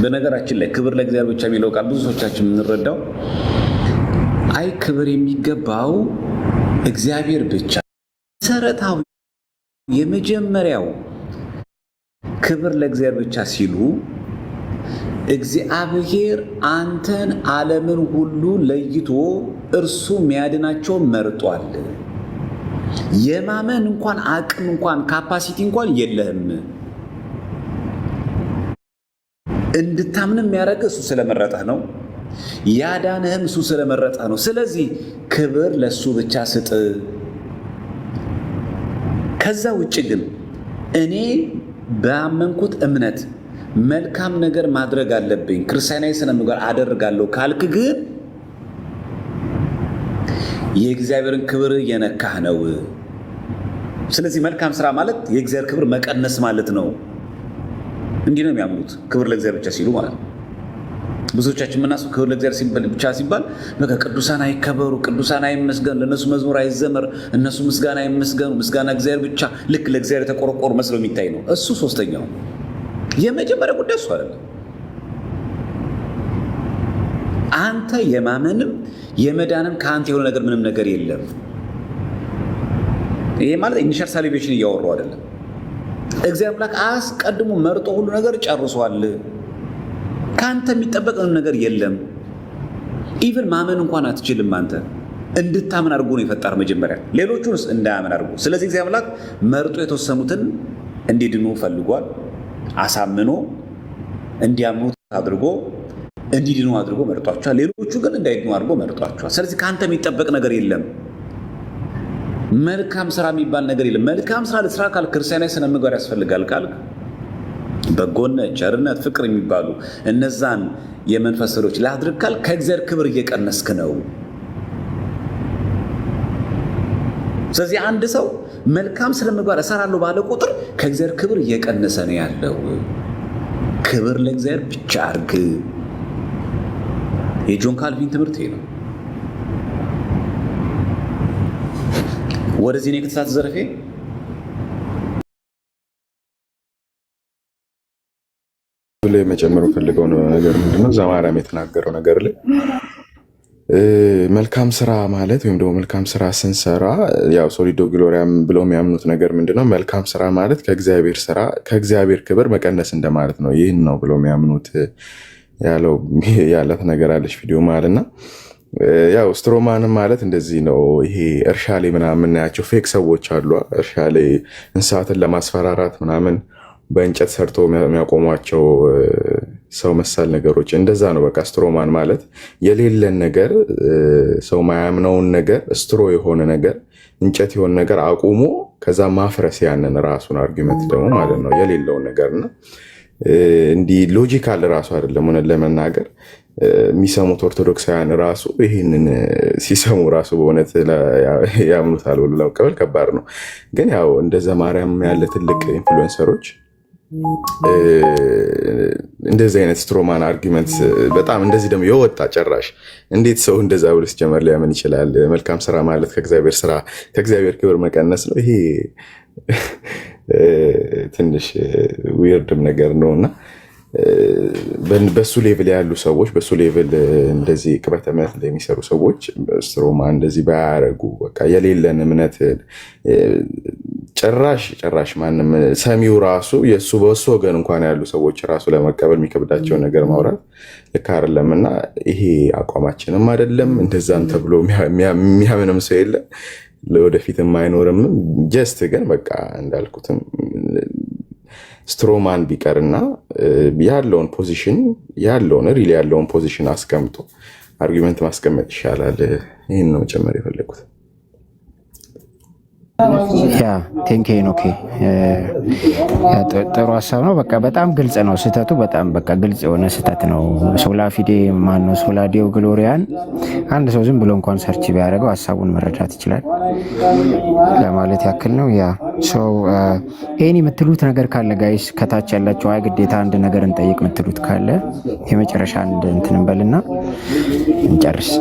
በነገራችን ላይ ክብር ለእግዚአብሔር ብቻ የሚለው ቃል ብዙ ሰዎቻችን የምንረዳው አይ ክብር የሚገባው እግዚአብሔር ብቻ መሰረታዊ የመጀመሪያው ክብር ለእግዚአብሔር ብቻ ሲሉ እግዚአብሔር አንተን ዓለምን ሁሉ ለይቶ እርሱ የሚያድናቸው መርጧል። የማመን እንኳን አቅም እንኳን ካፓሲቲ እንኳን የለህም። እንድታምን የሚያደርግ እሱ ስለመረጠህ ነው። ያዳንህም እሱ ስለመረጠህ ነው። ስለዚህ ክብር ለሱ ብቻ ስጥ። ከዛ ውጭ ግን እኔ ባመንኩት እምነት መልካም ነገር ማድረግ አለብኝ፣ ክርስቲያናዊ ስነ ምግባር አደርጋለሁ ካልክ ግን የእግዚአብሔርን ክብር እየነካህ ነው። ስለዚህ መልካም ስራ ማለት የእግዚአብሔር ክብር መቀነስ ማለት ነው። እንዲህ ነው የሚያምኑት ክብር ለእግዚአብሔር ብቻ ሲሉ ማለት ነው። ብዙዎቻችን የምናስበው ክብር ለእግዚአብሔር ብቻ ሲባል በቃ ቅዱሳን አይከበሩ፣ ቅዱሳን አይመስገኑ፣ ለእነሱ መዝሙር አይዘመር፣ እነሱ ምስጋና አይመስገኑ፣ ምስጋና እግዚአብሔር ብቻ፣ ልክ ለእግዚአብሔር የተቆረቆሩ መስለው የሚታይ ነው። እሱ ሶስተኛው። የመጀመሪያ ጉዳይ እሱ አይደለም። አንተ የማመንም የመዳንም ከአንተ የሆነ ነገር ምንም ነገር የለም። ይሄ ማለት ኢኒሻል ሳሊቬሽን እያወራሁ አይደለም። እግዚአብሔር አምላክ አስቀድሞ መርጦ ሁሉ ነገር ጨርሷል። ከአንተ የሚጠበቅ ምንም ነገር የለም። ኢቭን ማመን እንኳን አትችልም። አንተ እንድታምን አድርጎ ነው የፈጠረ መጀመሪያ፣ ሌሎቹንስ እንዳያምን አድርጎ። ስለዚህ እግዚአብሔር አምላክ መርጦ የተወሰኑትን እንዲድኑ ፈልጓል። አሳምኖ እንዲያምኑ አድርጎ እንዲድኑ አድርጎ መርጧቸዋል። ሌሎቹ ግን እንዳይድኑ አድርጎ መርጧቸዋል። ስለዚህ ከአንተ የሚጠበቅ ነገር የለም። መልካም ስራ የሚባል ነገር የለም። መልካም ስራ ለስራ ካልክ ክርስቲያናዊ ስነ ምግባር ያስፈልጋል ካልክ በጎነት፣ ቸርነት፣ ፍቅር የሚባሉ እነዛን የመንፈስ ስራዎች ላድርግ ካልክ ከእግዚአብሔር ክብር እየቀነስክ ነው። ስለዚህ አንድ ሰው መልካም ስነ ምግባር እሰራለሁ ባለ ቁጥር ከእግዚአብሔር ክብር እየቀነሰ ነው ያለው። ክብር ለእግዚአብሔር ብቻ አድርግ። የጆን ካልቪን ትምህርት ይሄ ነው። ወደዚህ ነው ከተሳተ ዘርፌ ላይ መጨመር ፈልገው ነገር ምንድነው ዘማሪያም የተናገረው ነገር ላይ መልካም ስራ ማለት ወይም ደግሞ መልካም ስራ ስንሰራ ያው ሶሊዶ ግሎሪያም ብለው የሚያምኑት ነገር ምንድነው መልካም ስራ ማለት ከእግዚአብሔር ክብር መቀነስ እንደማለት ነው። ይህን ነው ብለው የሚያምኑት ያለት ነገር አለች ቪዲዮ ማለትና ያው ስትሮማንም ማለት እንደዚህ ነው። ይሄ እርሻ ላይ ምናምን የምናያቸው ፌክ ሰዎች አሉ። እርሻ ላይ እንስሳትን ለማስፈራራት ምናምን በእንጨት ሰርቶ የሚያቆሟቸው ሰው መሳል ነገሮች እንደዛ ነው። በቃ ስትሮማን ማለት የሌለን ነገር፣ ሰው ማያምነውን ነገር፣ ስትሮ የሆነ ነገር፣ እንጨት የሆነ ነገር አቁሞ ከዛ ማፍረስ ያንን ራሱን አርጊመንት ደግሞ ማለት ነው የሌለውን ነገርና እንዲህ ሎጂካል ራሱ አይደለም። ሆነ ለመናገር የሚሰሙት ኦርቶዶክሳውያን ራሱ ይህንን ሲሰሙ ራሱ በእውነት ያምኑታል ብሎ ለመቀበል ከባድ ነው። ግን ያው እንደዛ ማርያም ያለ ትልቅ ኢንፍሉዌንሰሮች እንደዚህ አይነት ስትሮማን አርጊመንት በጣም እንደዚህ ደግሞ የወጣ ጨራሽ እንዴት ሰው እንደዛ ብሎ ሲጀመር ሊያምን ይችላል? መልካም ስራ ማለት ከእግዚአብሔር ክብር መቀነስ ነው። ይሄ ትንሽ ዊርድም ነገር ነው እና በሱ ሌቭል ያሉ ሰዎች በሱ ሌቭል እንደዚህ ቅበተ እምነት የሚሰሩ ሰዎች ስትሮማ እንደዚህ ባያረጉ በቃ የሌለን እምነት ጭራሽ ማንም ሰሚው ራሱ የሱ በሱ ወገን እንኳን ያሉ ሰዎች ራሱ ለመቀበል የሚከብዳቸው ነገር ማውራት ልክ አይደለም እና ይሄ አቋማችንም አይደለም። እንደዛም ተብሎ የሚያምንም ሰው የለም፣ ለወደፊትም አይኖርም። ጀስት ግን በቃ እንዳልኩትም ስትሮማን ቢቀርና ያለውን ፖዚሽን ሪሊ ያለውን ፖዚሽን አስቀምጦ አርጊመንት ማስቀመጥ ይሻላል። ይህን ነው መጨመር የፈለጉት። ያ ቴንክ ዩ ኦኬ። ጥሩ ሀሳብ ነው። በቃ በጣም ግልጽ ነው ስህተቱ። በጣም በቃ ግልጽ የሆነ ስህተት ነው። ሶላ ፊዴ ማነው ሶላ ዴው ግሎሪያን አንድ ሰው ዝም ብሎ እንኳን ሰርች ቢያደርገው ሀሳቡን መረዳት ይችላል ለማለት ያክል ነው። ያ ሰው ኤኒ የምትሉት ነገር ካለ ጋይስ ከታች ያላችሁ አይ ግዴታ አንድ ነገር እንጠይቅ የምትሉት ካለ የመጨረሻ አንድ እንትን እንበልና እንጨርስ።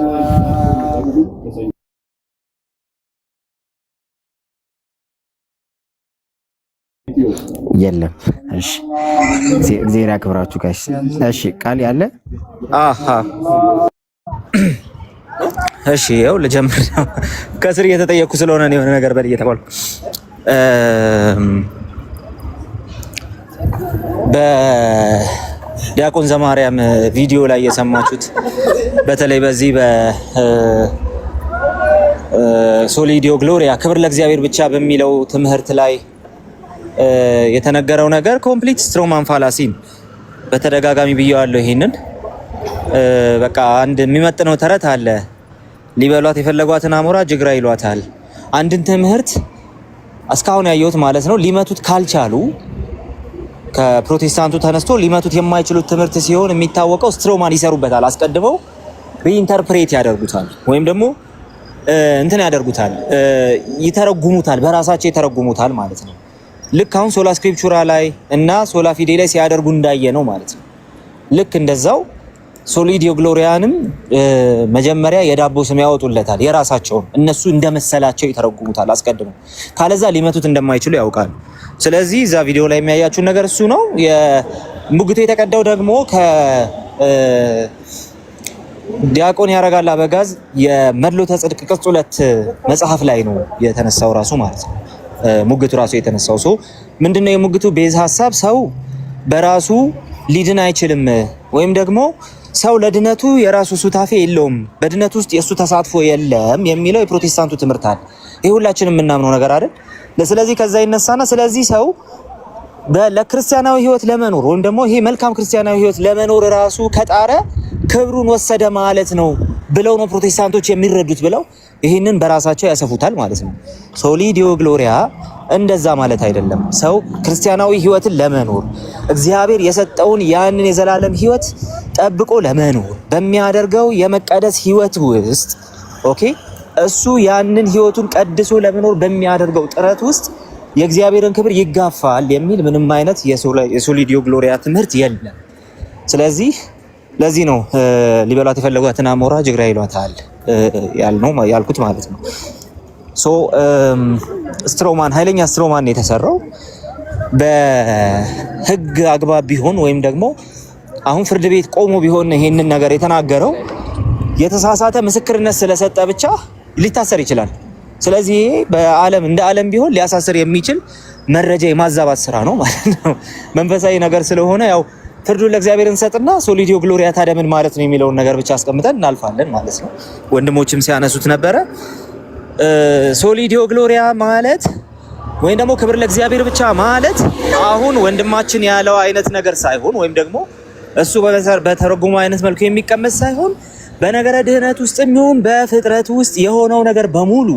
የለም። እሺ እግዚአብሔር ያክብራችሁ ጋይስ። እሺ ቃል ያለ አሃ እሺ ያው ልጀምር። ከስር እየተጠየቅኩ ስለሆነ ነው የሆነ ነገር በል እየተባልኩ በዲያቆን ዘማርያም ቪዲዮ ላይ የሰማችሁት በተለይ በዚህ በሶሊዲዮ ግሎሪያ ክብር ለእግዚአብሔር ብቻ በሚለው ትምህርት ላይ የተነገረው ነገር ኮምፕሊት ስትሮማን ፋላሲ በተደጋጋሚ ብየዋለሁ። ይሄንን በቃ አንድ የሚመጥነው ተረት አለ። ሊበሏት የፈለጓትን አሞራ ጅግራ ይሏታል። አንድን ትምህርት እስካሁን ያየሁት ማለት ነው ሊመቱት ካልቻሉ ከፕሮቴስታንቱ ተነስቶ ሊመቱት የማይችሉት ትምህርት ሲሆን የሚታወቀው ስትሮማን ይሰሩበታል። አስቀድመው ሪኢንተርፕሬት ያደርጉታል ወይም ደግሞ እንትን ያደርጉታል፣ ይተረጉሙታል፣ በራሳቸው ይተረጉሙታል ማለት ነው። ልክ አሁን ሶላ ስክሪፕቹራ ላይ እና ሶላ ፊዴ ላይ ሲያደርጉ እንዳየ ነው ማለት ነው። ልክ እንደዛው ሶሊዲዮ ግሎሪያንም መጀመሪያ የዳቦ ስም ያወጡለታል፣ የራሳቸውን እነሱ እንደመሰላቸው ይተረጉሙታል አስቀድመው። ካለዛ ሊመቱት እንደማይችሉ ያውቃሉ። ስለዚህ እዛ ቪዲዮ ላይ የሚያያችሁን ነገር እሱ ነው። ሙግቱ የተቀዳው ደግሞ ዲያቆን ያረጋል አበጋዝ የመድሎተ ጽድቅ ቅጽ 2 መጽሐፍ ላይ ነው የተነሳው ራሱ ማለት ነው። ሙግቱ ራሱ የተነሳው ሰው ምንድነው የሙግቱ ቤዝ ሐሳብ ሰው በራሱ ሊድን አይችልም ወይም ደግሞ ሰው ለድነቱ የራሱ ሱታፌ የለውም፣ በድነቱ ውስጥ የሱ ተሳትፎ የለም የሚለው የፕሮቴስታንቱ ትምህርት አለ። ይሄ ሁላችንም የምናምነው ነገር አይደል? ስለዚህ ከዛ ይነሳና ስለዚህ ሰው ለክርስቲያናዊ ህይወት ለመኖር ወይም ደግሞ ይሄ መልካም ክርስቲያናዊ ህይወት ለመኖር ራሱ ከጣረ ክብሩን ወሰደ ማለት ነው ብለው ነው ፕሮቴስታንቶች የሚረዱት ብለው ይህንን በራሳቸው ያሰፉታል ማለት ነው። ሶሊዲዮ ግሎሪያ እንደዛ ማለት አይደለም። ሰው ክርስቲያናዊ ህይወትን ለመኖር እግዚአብሔር የሰጠውን ያንን የዘላለም ህይወት ጠብቆ ለመኖር በሚያደርገው የመቀደስ ህይወት ውስጥ ኦኬ እሱ ያንን ህይወቱን ቀድሶ ለመኖር በሚያደርገው ጥረት ውስጥ የእግዚአብሔርን ክብር ይጋፋል የሚል ምንም አይነት የሶሊዲዮ ግሎሪያ ትምህርት የለም። ስለዚህ ለዚህ ነው ሊበሏት የፈለጓትን አሞራ ጅግራ ይሏታል ያልኩት ማለት ነው። ሶ ስትሮማን ኃይለኛ ስትሮማን የተሰራው በህግ አግባብ ቢሆን ወይም ደግሞ አሁን ፍርድ ቤት ቆሞ ቢሆን ይሄንን ነገር የተናገረው የተሳሳተ ምስክርነት ስለሰጠ ብቻ ሊታሰር ይችላል። ስለዚህ በዓለም እንደ ዓለም ቢሆን ሊያሳስር የሚችል መረጃ የማዛባት ስራ ነው ማለት ነው። መንፈሳዊ ነገር ስለሆነ ያው ፍርዱን ለእግዚአብሔር እንሰጥና ሶሊዲዮ ግሎሪያ ታዲያ ምን ማለት ነው የሚለውን ነገር ብቻ አስቀምጠን እናልፋለን ማለት ነው። ወንድሞችም ሲያነሱት ነበረ። ሶሊዲዮ ግሎሪያ ማለት ወይም ደግሞ ክብር ለእግዚአብሔር ብቻ ማለት አሁን ወንድማችን ያለው አይነት ነገር ሳይሆን ወይም ደግሞ እሱ በተረጉሙ አይነት መልኩ የሚቀመጥ ሳይሆን በነገረ ድህነት ውስጥ የሚሆን በፍጥረት ውስጥ የሆነው ነገር በሙሉ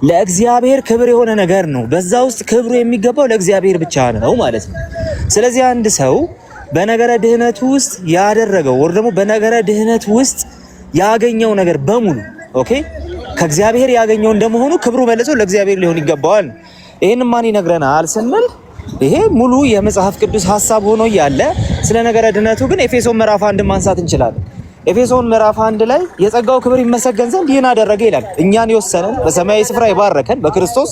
ለእግዚአብሔር ክብር የሆነ ነገር ነው። በዛ ውስጥ ክብሩ የሚገባው ለእግዚአብሔር ብቻ ነው ማለት ነው። ስለዚህ አንድ ሰው በነገረ ድህነት ውስጥ ያደረገው ወር ደግሞ በነገረ ድህነት ውስጥ ያገኘው ነገር በሙሉ ኦኬ ከእግዚአብሔር ያገኘው እንደመሆኑ ክብሩ መልሶ ለእግዚአብሔር ሊሆን ይገባዋል። ይሄን ማን ይነግረናል ስንል ይሄ ሙሉ የመጽሐፍ ቅዱስ ሐሳብ ሆኖ ያለ ስለ ነገረ ድህነቱ ግን ኤፌሶን ምዕራፍ 1 ማንሳት እንችላለን። ኤፌሶን ምዕራፍ 1 ላይ የጸጋው ክብር ይመሰገን ዘንድ ይህን አደረገ ይላል። እኛን የወሰነን በሰማያዊ ስፍራ የባረከን በክርስቶስ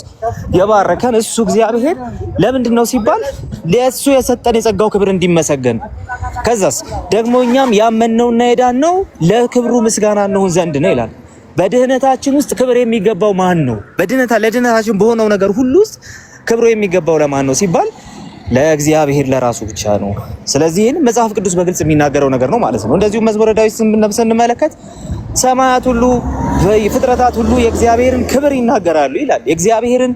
የባረከን እሱ እግዚአብሔር ለምንድን ነው ሲባል ለእሱ የሰጠን የጸጋው ክብር እንዲመሰገን፣ ከዛስ ደግሞ እኛም ያመንነውና የዳነው ለክብሩ ምስጋና እንሆን ዘንድ ነው ይላል። በድህነታችን ውስጥ ክብር የሚገባው ማን ነው? ለድህነታችን በሆነው ነገር ሁሉ ውስጥ ክብሩ የሚገባው ለማን ነው ሲባል ለእግዚአብሔር ለራሱ ብቻ ነው። ስለዚህ ይህን መጽሐፍ ቅዱስ በግልጽ የሚናገረው ነገር ነው ማለት ነው። እንደዚሁ መዝሙረ ዳዊት ስንመለከት ሰማያት ሁሉ ፍጥረታት ሁሉ የእግዚአብሔርን ክብር ይናገራሉ ይላል። የእግዚአብሔርን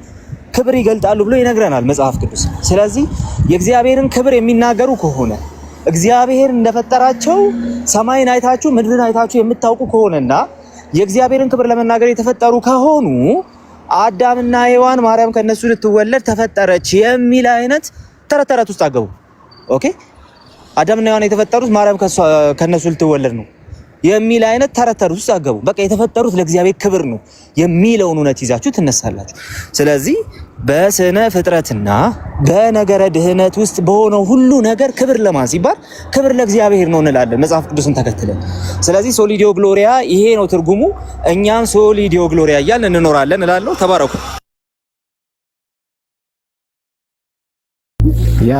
ክብር ይገልጣሉ ብሎ ይነግረናል መጽሐፍ ቅዱስ። ስለዚህ የእግዚአብሔርን ክብር የሚናገሩ ከሆነ እግዚአብሔር እንደፈጠራቸው ሰማይን አይታችሁ ምድርን አይታችሁ የምታውቁ ከሆነና የእግዚአብሔርን ክብር ለመናገር የተፈጠሩ ከሆኑ አዳምና ሔዋን ማርያም ከነሱ ልትወለድ ተፈጠረች የሚል አይነት ተረት ውስጥ አገቡ። ኦኬ አዳምና ሔዋን የተፈጠሩት ማርያም ከነሱ ልትወለድ ነው የሚል አይነት ተረት ውስጥ አገቡ። በቃ የተፈጠሩት ለእግዚአብሔር ክብር ነው የሚለውን እውነት ይዛችሁ ትነሳላችሁ። ስለዚህ በስነ ፍጥረትና በነገረ ድህነት ውስጥ በሆነው ሁሉ ነገር ክብር ለማን ሲባል ክብር ለእግዚአብሔር ነው እንላለን መጽሐፍ ቅዱስን ተከትለን። ስለዚህ ሶሊዲዮ ግሎሪያ ይሄ ነው ትርጉሙ። እኛም ሶሊዲዮ ግሎሪያ እያልን እንኖራለን እላለሁ። ተባረኩ። ያ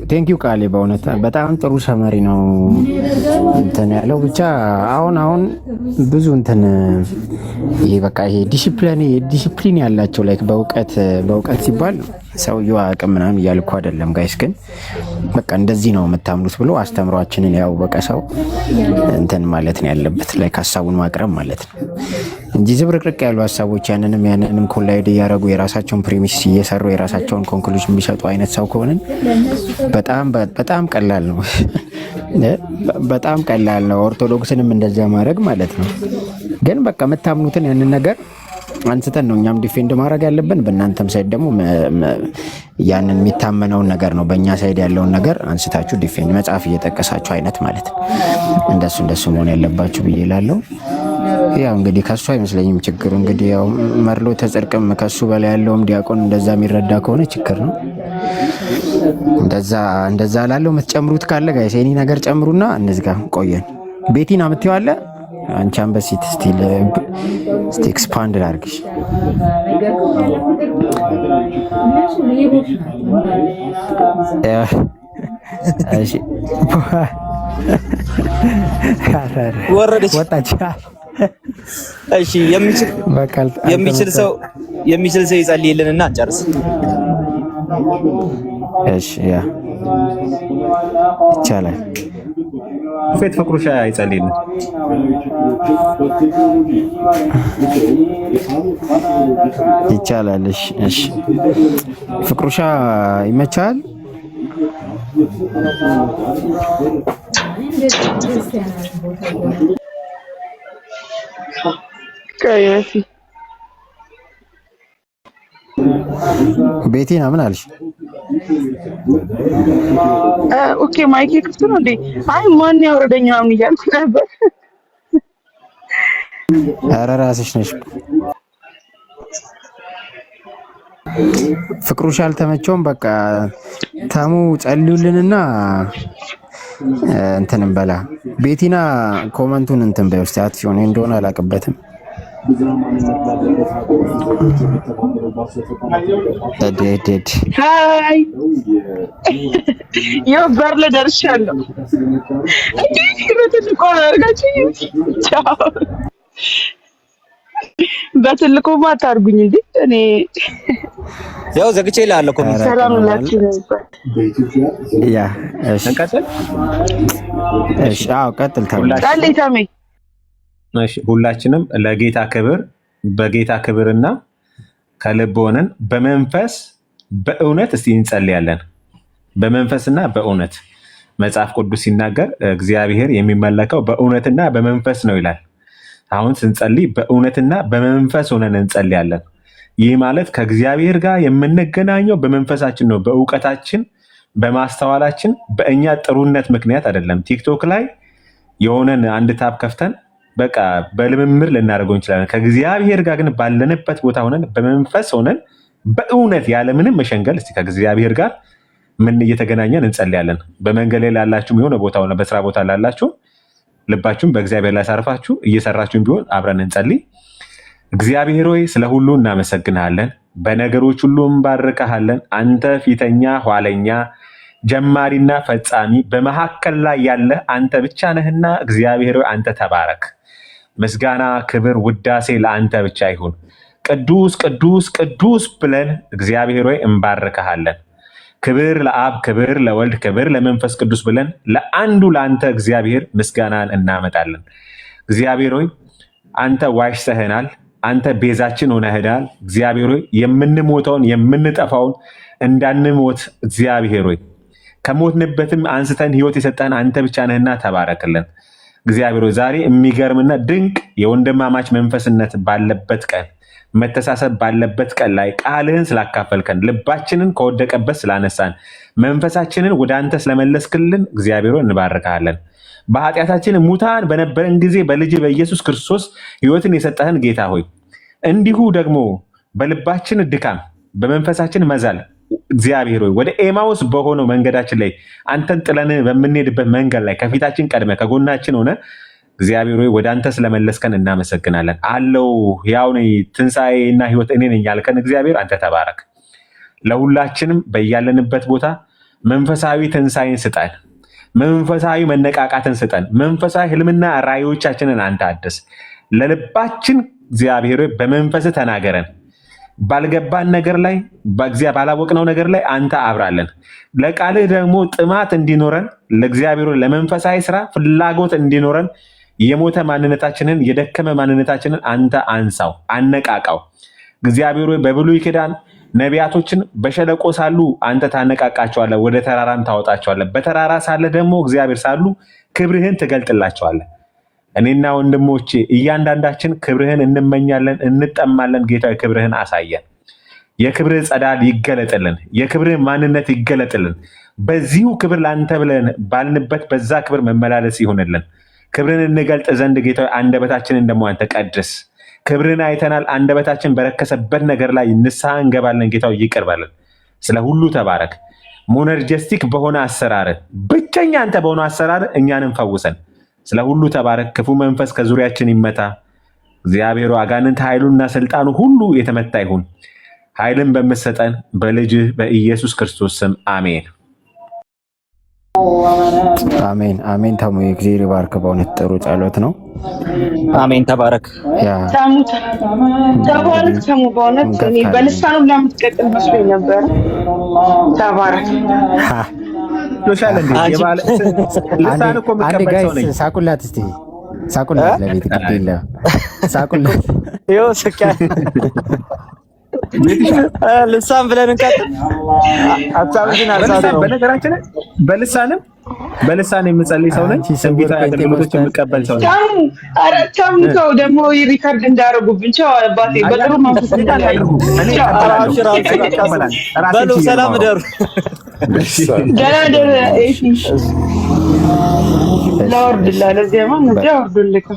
ቴንኪው ቃሌ በእውነት በጣም ጥሩ ሰመሪ ነው እንትን ያለው። ብቻ አሁን ብዙ እንትን ይሄ በቃ ይሄ ዲሲፕሊን ያላቸው ላይክ በእውቀት ሲባል ሰውየው አቅም ምናምን እያልኩ አይደለም ጋይስ፣ ግን በቃ እንደዚህ ነው የምታምኑት ብሎ አስተምሯችንን ያወቀ ሰው እንትን ማለት ነው ያለበት፣ ላይክ ሀሳቡን ማቅረብ ማለት ነው እንጂ ዝብርቅርቅ ያሉ ሀሳቦች ያንንም ኮላይድ እያደረጉ የራሳቸውን ፕሪሚስ እየሰሩ የራሳቸውን ኮንክሉዥን የሚሰጡ አይነት ሰው ከሆንን በጣም ቀላል ነው። በጣም ቀላል ነው ኦርቶዶክስንም እንደዛ ማድረግ ማለት ነው። ግን በቃ የምታምኑትን ያንን ነገር አንስተን ነው እኛም ዲፌንድ ማድረግ ያለብን። በእናንተም ሳይድ ደግሞ ያንን የሚታመነውን ነገር ነው በእኛ ሳይድ ያለውን ነገር አንስታችሁ ዲፌንድ መጽሐፍ እየጠቀሳችሁ አይነት ማለት ነው። እንደሱ መሆን ያለባችሁ ብዬ እላለሁ። ያው እንግዲህ ከሱ አይመስለኝም ችግሩ። እንግዲህ ያው መርሎ ተጽድቅም ከሱ በላይ ያለውም ዲያቆን እንደዛ የሚረዳ ከሆነ ችግር ነው። እንደዛ ላለው የምትጨምሩት ካለ ጋይስ የኔ ነገር ጨምሩና እንዝጋ። ቆየን ቤቲና ምትይዋለ አንቺ አንበሲት ስቲል ኤክስፓንድ ላድርግሽ። እሺ ወረደች ወጣች። እሺ የሚችል ሰው ይጸልይልንና እንጨርስ። እሺ ያ ይቻላል። ፌት ፍቅሩሻ ይጸልይልን። ይቻላል። እሺ ፍቅሩሻ ይመቻል። ቤቲና ምን አልሽ? ኦኬ ማይክ ክፍት ነው እንዴ? አይ ማን ያወረደኝ ምናምን እያልኩ ነበር። ኧረ ራስሽ ነሽ። ፍቅሩሻ አልተመቸውም። በቃ ተሙ ጸልዩልንና እንትንም በላ ቤቲና ኮመንቱን እንትን በይ ውስጥ አትፊው ነው እንደሆነ አላውቅበትም። ሃይ ያው በር ላይ ደርሻለሁ። በትልቁማ አታርጉኝ እንዴ! እኔ ያው ዘግቼ እልሃለሁ። ሰላም ላችሁ ያ እሺ፣ እንቀጥል። እሺ አዎ፣ ቀጥል ታሜ። እሺ ሁላችንም ለጌታ ክብር በጌታ ክብርና ከልብ ሆነን በመንፈስ በእውነት እስቲ እንጸልያለን። በመንፈስና በእውነት መጽሐፍ ቅዱስ ሲናገር እግዚአብሔር የሚመለከው በእውነትና በመንፈስ ነው ይላል። አሁን ስንጸልይ በእውነትና በመንፈስ ሆነን እንጸልያለን። ይህ ማለት ከእግዚአብሔር ጋር የምንገናኘው በመንፈሳችን ነው፣ በእውቀታችን በማስተዋላችን በእኛ ጥሩነት ምክንያት አይደለም። ቲክቶክ ላይ የሆነን አንድ ታብ ከፍተን በቃ በልምምር ልናደርገው እንችላለን። ከእግዚአብሔር ጋር ግን ባለንበት ቦታ ሆነን በመንፈስ ሆነን በእውነት ያለምንም መሸንገል እስቲ ከእግዚአብሔር ጋር ምን እየተገናኘን እንጸልያለን። በመንገድ ላይ ላላችሁም የሆነ ቦታ ሆነ በስራ ቦታ ላላችሁ ልባችሁም በእግዚአብሔር ላይ ሳርፋችሁ እየሰራችሁም ቢሆን አብረን እንጸልይ። እግዚአብሔር ሆይ ስለ ሁሉ እናመሰግንሃለን፣ በነገሮች ሁሉ እንባርከሃለን። አንተ ፊተኛ ኋለኛ ጀማሪና ፈጻሚ በመካከል ላይ ያለህ አንተ ብቻ ነህና እግዚአብሔር ሆይ አንተ ተባረክ። ምስጋና፣ ክብር፣ ውዳሴ ለአንተ ብቻ ይሁን። ቅዱስ ቅዱስ ቅዱስ ብለን እግዚአብሔር ሆይ እንባርከሃለን። ክብር ለአብ፣ ክብር ለወልድ፣ ክብር ለመንፈስ ቅዱስ ብለን ለአንዱ ለአንተ እግዚአብሔር ምስጋናን እናመጣለን። እግዚአብሔር ሆይ አንተ ዋሽተህናል፣ አንተ ቤዛችን ሆነህናል። እግዚአብሔር ሆይ የምንሞተውን የምንጠፋውን እንዳንሞት እግዚአብሔር ሆይ ከሞትንበትም አንስተን ህይወት የሰጠህን አንተ ብቻ ነህና ተባረክልን። እግዚአብሔር ሆይ ዛሬ የሚገርምና ድንቅ የወንድማማች መንፈስነት ባለበት ቀን መተሳሰብ ባለበት ቀን ላይ ቃልህን ስላካፈልከን ልባችንን ከወደቀበት ስላነሳን መንፈሳችንን ወደ አንተ ስለመለስክልን እግዚአብሔር እንባርካለን። በኃጢአታችን ሙታን በነበረን ጊዜ በልጅ በኢየሱስ ክርስቶስ ህይወትን የሰጠህን ጌታ ሆይ እንዲሁ ደግሞ በልባችን ድካም በመንፈሳችን መዛል እግዚአብሔር ሆይ ወደ ኤማውስ በሆነው መንገዳችን ላይ አንተን ጥለን በምንሄድበት መንገድ ላይ ከፊታችን ቀድመ ከጎናችን ሆነ እግዚአብሔር ሆይ ወደ አንተ ስለመለስከን እናመሰግናለን። አለው ያው ነኝ ትንሣኤና ህይወት እኔ ነኝ ያልከን እግዚአብሔር አንተ ተባረክ። ለሁላችንም በያለንበት ቦታ መንፈሳዊ ትንሣኤን ስጠን። መንፈሳዊ መነቃቃትን ስጠን። መንፈሳዊ ህልምና ራእዮቻችንን አንተ አድስ። ለልባችን እግዚአብሔር በመንፈስ ተናገረን። ባልገባን ነገር ላይ ባላወቅነው ነገር ላይ አንተ አብራለን። ለቃልህ ደግሞ ጥማት እንዲኖረን ለእግዚአብሔር ለመንፈሳዊ ስራ ፍላጎት እንዲኖረን የሞተ ማንነታችንን የደከመ ማንነታችንን አንተ አንሳው፣ አነቃቃው። እግዚአብሔር በብሉይ ኪዳን ነቢያቶችን በሸለቆ ሳሉ አንተ ታነቃቃቸዋለህ፣ ወደ ተራራም ታወጣቸዋለህ። በተራራ ሳለ ደግሞ እግዚአብሔር ሳሉ ክብርህን ትገልጥላቸዋለህ። እኔና ወንድሞቼ እያንዳንዳችን ክብርህን እንመኛለን፣ እንጠማለን። ጌታዊ ክብርህን አሳየን። የክብርህ ጸዳል ይገለጥልን፣ የክብርህ ማንነት ይገለጥልን። በዚሁ ክብር ለአንተ ብለን ባልንበት በዛ ክብር መመላለስ ይሆንልን። ክብርን እንገልጥ ዘንድ ጌታዊ አንደበታችንን ደግሞ አንተ ቀድስ። ክብርን አይተናል፣ አንደበታችን በረከሰበት ነገር ላይ ንስሐ እንገባለን። ጌታዊ ይቅር በለን። ስለ ሁሉ ተባረክ። ሞነርጀስቲክ በሆነ አሰራር፣ ብቸኛ አንተ በሆነ አሰራር እኛንም ፈውሰን። ስለ ሁሉ ተባረክ። ክፉ መንፈስ ከዙሪያችን ይመታ። እግዚአብሔሩ አጋንንት ኃይሉና ስልጣኑ ሁሉ የተመታ ይሁን። ኃይልን በምትሰጠን በልጅህ በኢየሱስ ክርስቶስ ስም አሜን። አሜን አሜን። ተሙ የእግዚአብሔር ይባርክ። በእውነት ጥሩ ጸሎት ነው። አሜን። ተባረክ። ተባረክ። ተሙ በእውነት እኔ በልሳኑ ለምትቀጥል መስሎኝ ነበር። ተባረክ። ልሳን እኮ የምትቀበል ሰው ነኝ። ሳቁላት እስቲ ሳቁላት፣ ለቤት ግድ የለም ሳቁላት። ይኸው ስቂያ ልሳን ብለን እንቀጥል። በነገራችን በልሳን የምጸልይ ሰው ነኝ። ትንቢታዊ አገልግሎቶች የምቀበል ሰው ነኝ። ተው ደግሞ ሪካርድ እንዳደረጉብን ቻው አባቴ። በጥሩ መንፈስ በሉ ሰላም ደሩ ደህና ላወርድልህ ለዚያማ ነው ያወርዱልህ።